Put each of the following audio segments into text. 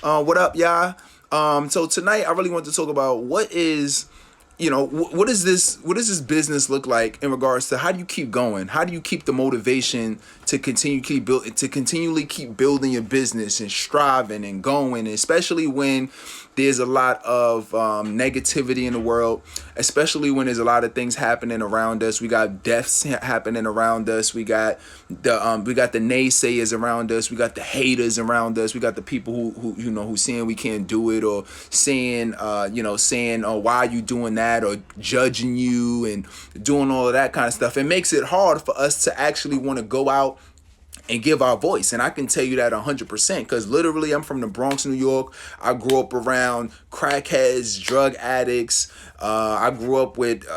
What up, y'all? So tonight I really want to talk about what does this business look like in regards to how do you keep going? How do you keep the motivation to continually keep building your business and striving and going, especially when there's a lot of negativity in the world, especially when there's a lot of things happening around us. We got deaths happening around us. We got the naysayers around us. We got the haters around us. We got the people who saying we can't do it, or saying oh, why are you doing that, or judging you and doing all of that kind of stuff. It makes it hard for us to actually want to go out and give our voice. And I can tell you that 100%, because literally I'm from the Bronx, New York. I grew up around crackheads, drug addicts. I grew up with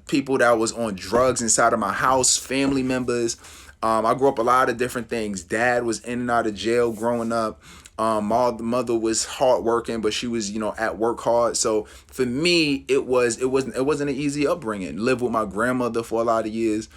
people that was on drugs inside of my house, family members. I grew up a lot of different things. Dad was in and out of jail growing up. My mother was hardworking, but she was, at work hard. So for me, it wasn't an easy upbringing. Lived with my grandmother for a lot of years.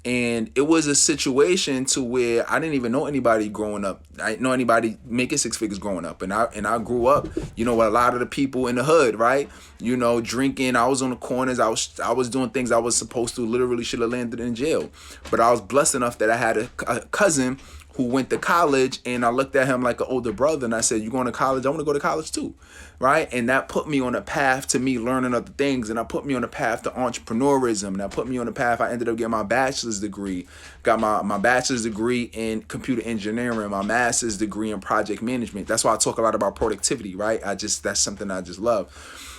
And it was a situation to where I didn't even know anybody growing up. I didn't know anybody making six figures growing up. And I grew up, with a lot of the people in the hood, right? Drinking. I was on the corners. I was doing things I was supposed to. Literally should have landed in jail. But I was blessed enough that I had a cousin who went to college, and I looked at him like an older brother, and I said, "You going to college? I want to go to college too." Right? And that put me on a path to me learning other things, and I put me on a path to entrepreneurism, and I put me on a path. I ended up getting my bachelor's degree, got my bachelor's degree in computer engineering, my master's degree in project management. That's why I talk a lot about productivity, right? That's something I just love.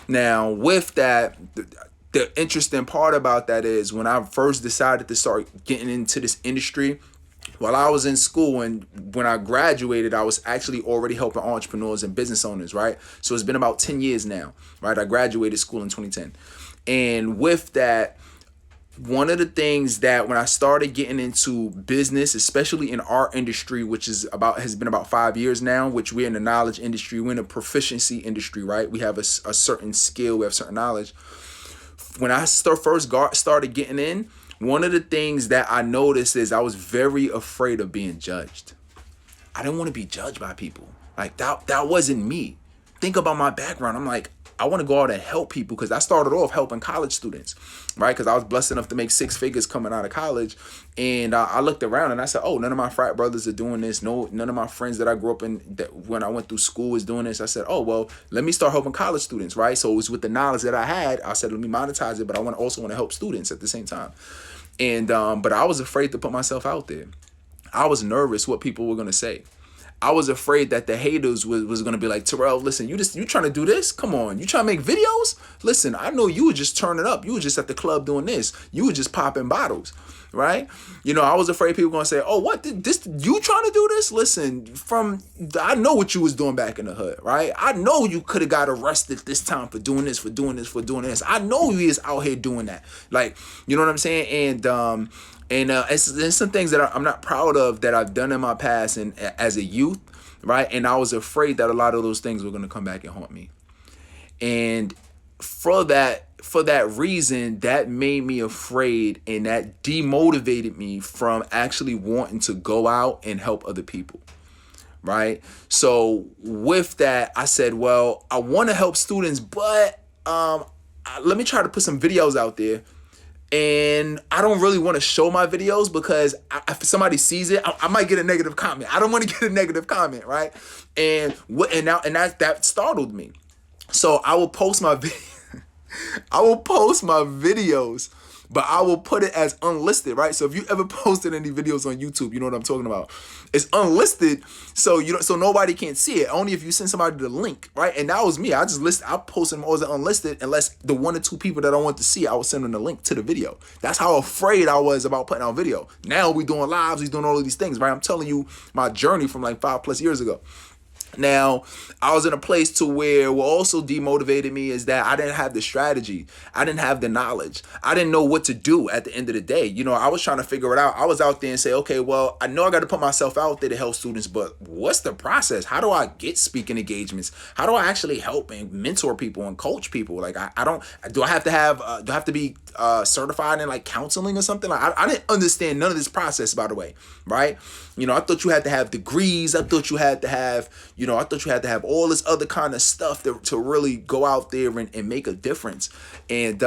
Now, with that, the interesting part about that is when I first decided to start getting into this industry, while I was in school, and when I graduated, I was actually already helping entrepreneurs and business owners, right? So it's been about 10 years now, right? I graduated school in 2010. And with that, one of the things that when I started getting into business, especially in our industry, which has been about 5 years now, which we're in the knowledge industry, we're in the proficiency industry, right? We have a certain skill, we have certain knowledge. When I first started getting in, one of the things that I noticed is I was very afraid of being judged. I didn't want to be judged by people. Like that wasn't me. Think about my background. I'm like, I want to go out and help people, because I started off helping college students, right? Because I was blessed enough to make six figures coming out of college. And I looked around and I said, oh, none of my frat brothers are doing this. No, none of my friends that I grew up in when I went through school is doing this. I said, oh, well, let me start helping college students, right? So it was with the knowledge that I had. I said, let me monetize it, but I also want to help students at the same time. And but I was afraid to put myself out there. I was nervous what people were going to say. I was afraid that the haters was going to be like, Terrell, listen, you trying to do this? Come on. You trying to make videos? Listen, I know you were just turning up. You were just at the club doing this. You were just popping bottles, right? I was afraid people were going to say, oh, what? You trying to do this? Listen, I know what you was doing back in the hood, right? I know you could have got arrested this time for doing this, for doing this, for doing this. I know you is out here doing that. Like, you know what I'm saying? And it's some things that I'm not proud of that I've done in my past and as a youth, right? And I was afraid that a lot of those things were going to come back and haunt me. And for that reason, that made me afraid, and that demotivated me from actually wanting to go out and help other people, right? So with that, I said, well, I want to help students, but let me try to put some videos out there. And I don't really want to show my videos, because if somebody sees it, I might get a negative comment. I don't want to get a negative comment, right? And that startled me. So I will post my videos, but I will put it as unlisted, right? So if you ever posted any videos on YouTube, you know what I'm talking about. It's unlisted, so nobody can see it. Only if you send somebody the link, right? And that was me. I posted them as unlisted, unless the one or two people that I want to see, I was sending the link to the video. That's how afraid I was about putting out video. Now we doing lives, we doing all of these things, right? I'm telling you my journey from like 5+ years ago. Now, I was in a place to where what also demotivated me is that I didn't have the strategy. I didn't have the knowledge. I didn't know what to do at the end of the day. I was trying to figure it out. I was out there and say, okay, well, I know I got to put myself out there to help students, but what's the process? How do I get speaking engagements? How do I actually help and mentor people and coach people? Like, do I have to be certified in like counseling or something? Like, I didn't understand none of this process, by the way, right? I thought you had to have degrees. I thought you had to have, I thought you had to have all this other kind of stuff to really go out there and make a difference. And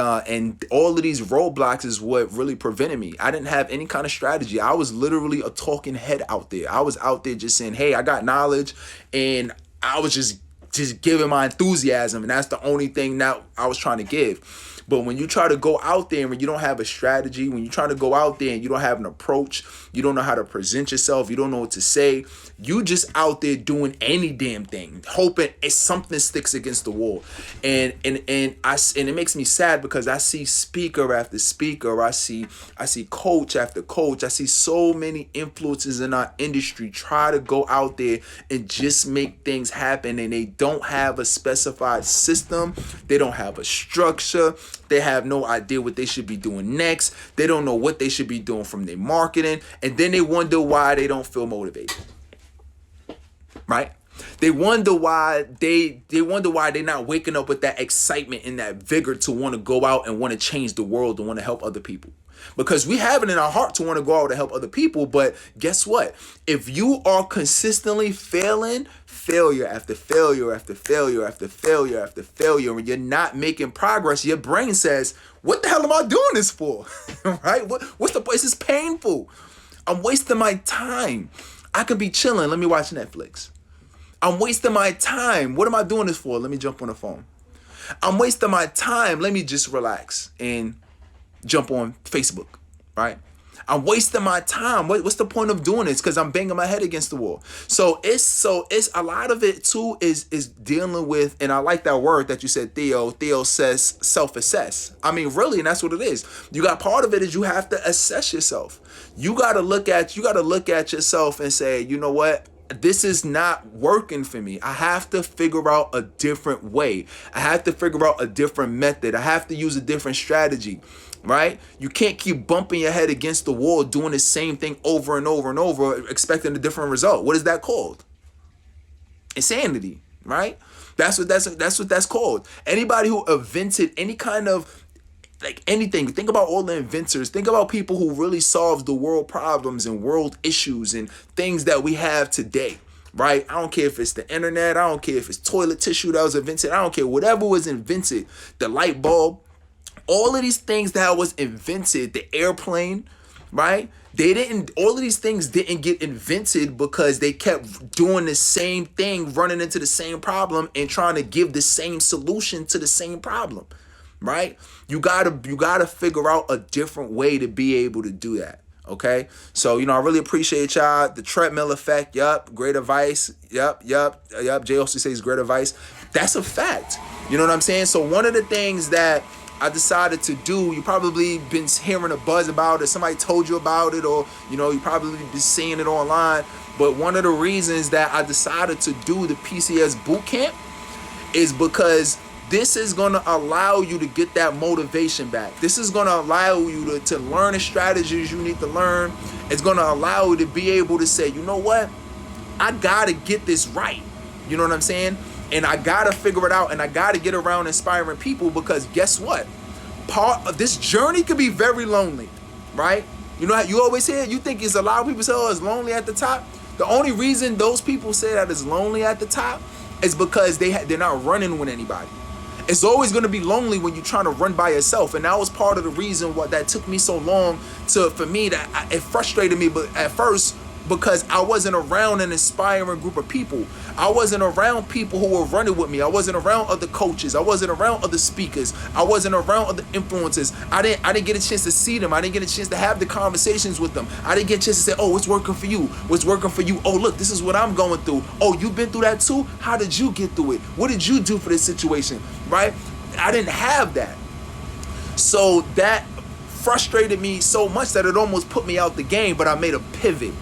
all of these roadblocks is what really prevented me. I didn't have any kind of strategy. I was literally a talking head out there. I was out there just saying, hey, I got knowledge, and I was just giving my enthusiasm, and that's the only thing that I was trying to give. But when you try to go out there and you don't have a strategy, when you try to go out there and you don't have an approach, you don't know how to present yourself, you don't know what to say, you just out there doing any damn thing, hoping something sticks against the wall. And it makes me sad because I see speaker after speaker, I see coach after coach, I see so many influences in our industry try to go out there and just make things happen, and they don't have a specified system, they don't have a structure. They have no idea what they should be doing next. They don't know what they should be doing from their marketing. And then they wonder why they don't feel motivated. Right? They wonder why they're not waking up with that excitement and that vigor to want to go out and want to change the world and want to help other people. Because we have it in our heart to want to go out to help other people. But guess what? If you are consistently failing, failure after failure after failure after failure after failure, and you're not making progress, your brain says, what the hell am I doing this for? Right? What's the point? This is painful. I'm wasting my time. I could be chilling. Let me watch Netflix. I'm wasting my time. What am I doing this for? Let me jump on the phone. I'm wasting my time. Let me just relax and jump on Facebook, right? I'm wasting my time. What's the point of doing this? Because I'm banging my head against the wall. So it's a lot of it too is dealing with, and I like that word that you said, Theo. Theo says self-assess. I mean, really, and that's what it is. You got part of it is you have to assess yourself. You got to look at yourself and say, you know what? This is not working for me. I have to figure out a different way. I have to figure out a different method. I have to use a different strategy, right? You can't keep bumping your head against the wall, doing the same thing over and over and over, expecting a different result. What is that called? Insanity, right? That's what that's called. Anybody who invented any kind of anything. Think about all the inventors. Think about people who really solved the world problems and world issues and things that we have today, right? I don't care if it's the internet. I don't care if it's toilet tissue that was invented. I don't care. Whatever was invented, the light bulb, all of these things that was invented, the airplane, right? All of these things didn't get invented because they kept doing the same thing, running into the same problem and trying to give the same solution to the same problem. Right? You gotta figure out a different way to be able to do that. Okay? So, I really appreciate y'all. The treadmill effect, yup, great advice. Yup. Jay also says great advice. That's a fact. You know what I'm saying? So one of the things that I decided to do, you probably been hearing a buzz about it, somebody told you about it, or you probably been seeing it online. But one of the reasons that I decided to do the PCS bootcamp is because this is going to allow you to get that motivation back. This is going to allow you to learn the strategies you need to learn. It's going to allow you to be able to say, you know what? I got to get this right. You know what I'm saying? And I got to figure it out, and I got to get around inspiring people, because guess what? Part of this journey could be very lonely, right? You know how you always hear, you think it's a lot of people say, oh, it's lonely at the top. The only reason those people say that it's lonely at the top is because they're not running with anybody. It's always going to be lonely when you're trying to run by yourself. And that was part of the reason why that took me so long for me, it frustrated me but at first, because I wasn't around an inspiring group of people. I wasn't around people who were running with me. I wasn't around other coaches. I wasn't around other speakers. I wasn't around other influencers. I didn't get a chance to see them. I didn't get a chance to have the conversations with them. I didn't get a chance to say, oh, what's working for you? What's working for you? Oh, look, this is what I'm going through. Oh, you've been through that too? How did you get through it? What did you do for this situation? Right? I didn't have that. So that frustrated me so much that it almost put me out the game, but I made a pivot.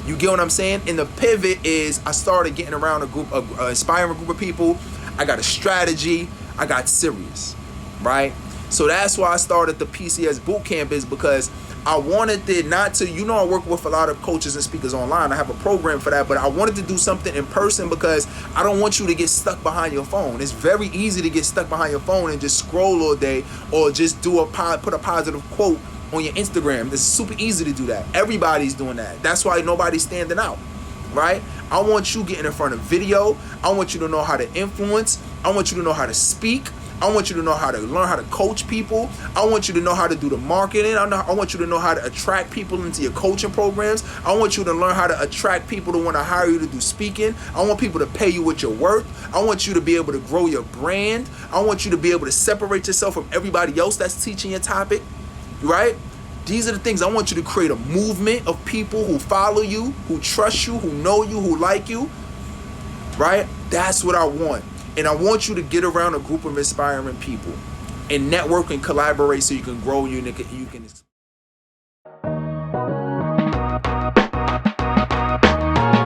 You get what I'm saying? And the pivot is I started getting around a inspiring group of people. I got a strategy. I got serious, right? So that's why I started the PCS Bootcamp, is because I wanted it not to, I work with a lot of coaches and speakers online. I have a program for that, but I wanted to do something in person because I don't want you to get stuck behind your phone. It's very easy to get stuck behind your phone and just scroll all day, or just put a positive quote on your Instagram. It's super easy to do that. Everybody's doing that. That's why nobody's standing out. right? I want you getting in front of video. I want you to know how to influence. I want you to know how to speak. I want you to know how to learn how to coach people. I want you to know how to do the marketing. I want you to know how to attract people into your coaching programs. I want you to learn how to attract people to want to hire you to do speaking. I want people to pay you what you're worth. I want you to be able to grow your brand. I want you to be able to separate yourself from everybody else that's teaching your topic, right? These are the things. I want you to create a movement of people who follow you, who trust you, who know you, who like you, right? That's what I want. And I want you to get around a group of inspiring people and network and collaborate so you can grow, you can